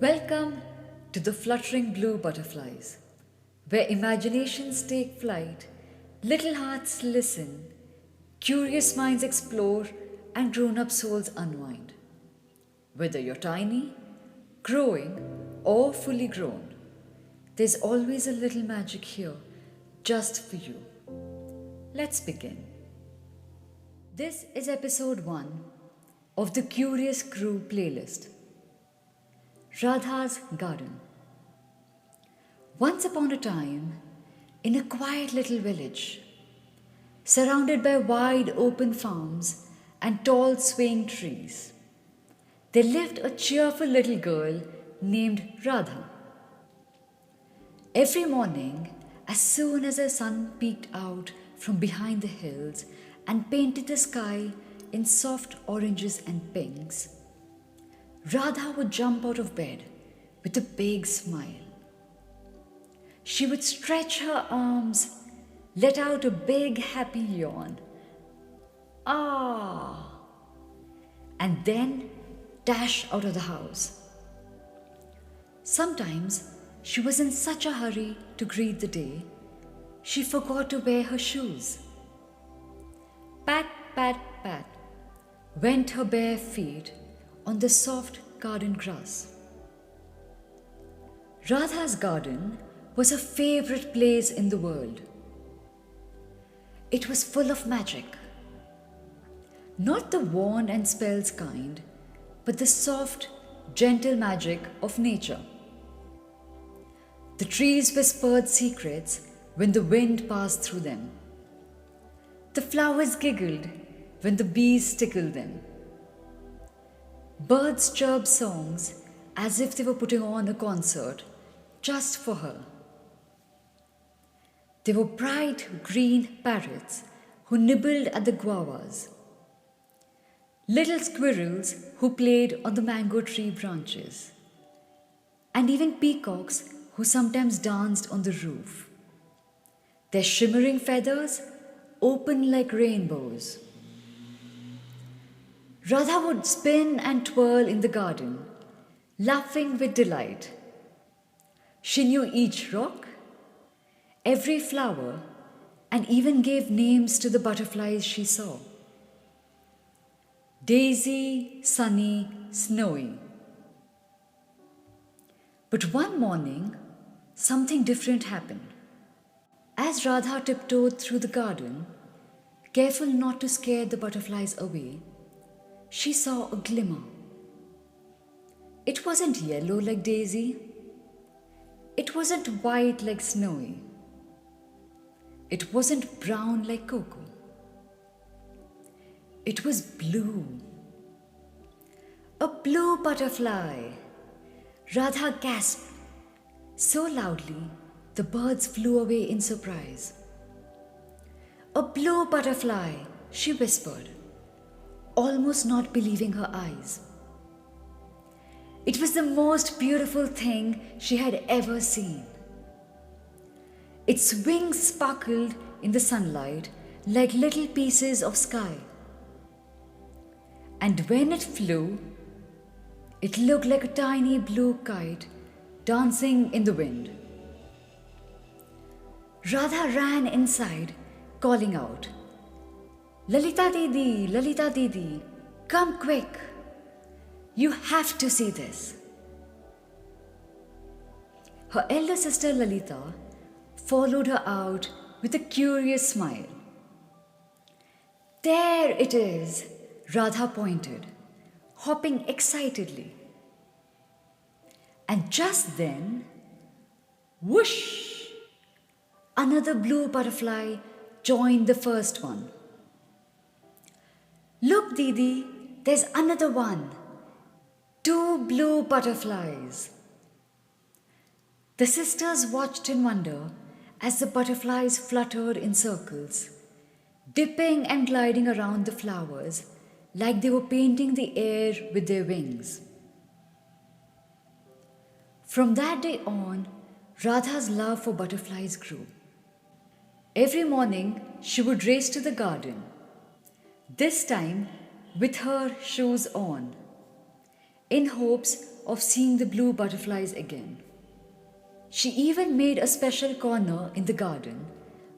Welcome to the Fluttering Blue Butterflies, where imaginations take flight, little hearts listen, curious minds explore, and grown up souls unwind. Whether you're tiny, growing, or fully grown, there's always a little magic here just for you. Let's begin. This is episode 1 of the Curious Crew playlist. Radha's Garden. Once upon a time, in a quiet little village, surrounded by wide open farms and tall swaying trees, there lived a cheerful little girl named Radha. Every morning, as soon as the sun peeked out from behind the hills and painted the sky in soft oranges and pinks, Radha would jump out of bed with a big smile. She would stretch her arms, let out a big happy yawn. Ah! And then dash out of the house. Sometimes she was in such a hurry to greet the day, she forgot to wear her shoes. Pat, pat, pat went her bare feet on the soft garden grass. Radha's garden was her favorite place in the world. It was full of magic. Not the wand and spells kind, but the soft, gentle magic of nature. The trees whispered secrets when the wind passed through them. The flowers giggled when the bees tickled them. Birds chirped songs as if they were putting on a concert just for her. There were bright green parrots who nibbled at the guavas, little squirrels who played on the mango tree branches, and even peacocks who sometimes danced on the roof, their shimmering feathers open like rainbows. Radha would spin and twirl in the garden, laughing with delight. She knew each rock, every flower, and even gave names to the butterflies she saw. Daisy, Sunny, Snowy. But one morning, something different happened. As Radha tiptoed through the garden, careful not to scare the butterflies away, she saw a glimmer. It wasn't yellow like Daisy. It wasn't white like Snowy. It wasn't brown like Cocoa. It was blue. A blue butterfly. Radha gasped so loudly the birds flew away in surprise. A blue butterfly, she whispered, almost not believing her eyes. It was the most beautiful thing she had ever seen. Its wings sparkled in the sunlight like little pieces of sky. And when it flew, it looked like a tiny blue kite dancing in the wind. Radha ran inside, calling out, "Lalita Didi, Lalita Didi, come quick. You have to see this." Her elder sister Lalita followed her out with a curious smile. "There it is," Radha pointed, hopping excitedly. And just then, whoosh! Another blue butterfly joined the first one. "Look, Didi, there's another one. 2 blue butterflies." The sisters watched in wonder as the butterflies fluttered in circles, dipping and gliding around the flowers like they were painting the air with their wings. From that day on, Radha's love for butterflies grew. Every morning, she would race to the garden, this time with her shoes on. in hopes of seeing the blue butterflies again. She even made a special corner in the garden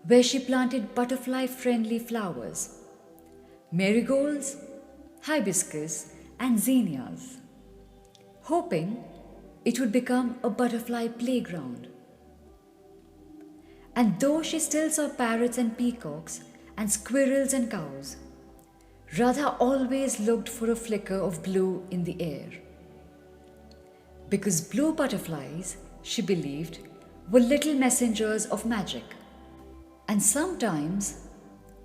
where she planted butterfly-friendly flowers, marigolds, hibiscus, and zinnias, hoping it would become a butterfly playground. And though she still saw parrots and peacocks and squirrels and cows, Radha always looked for a flicker of blue in the air. Because blue butterflies, she believed, were little messengers of magic. And sometimes,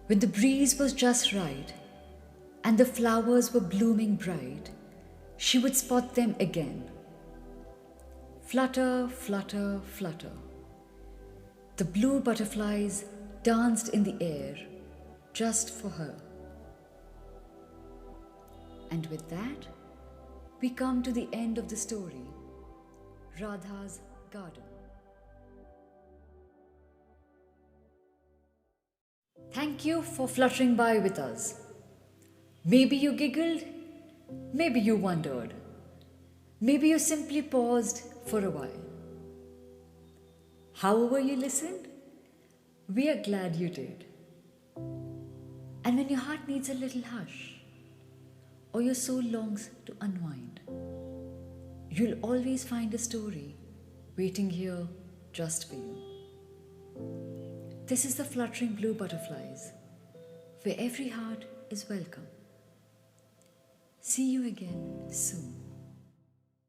when the breeze was just right and the flowers were blooming bright, she would spot them again. Flutter, flutter, flutter. The blue butterflies danced in the air just for her. And with that, we come to the end of the story, Radha's Garden. Thank you for fluttering by with us. Maybe you giggled, maybe you wondered, maybe you simply paused for a while. However you listened, we are glad you did. And when your heart needs a little hush, or your soul longs to unwind, you'll always find a story waiting here just for you. This is the Fluttering Blue Butterflies, where every heart is welcome. See you again soon.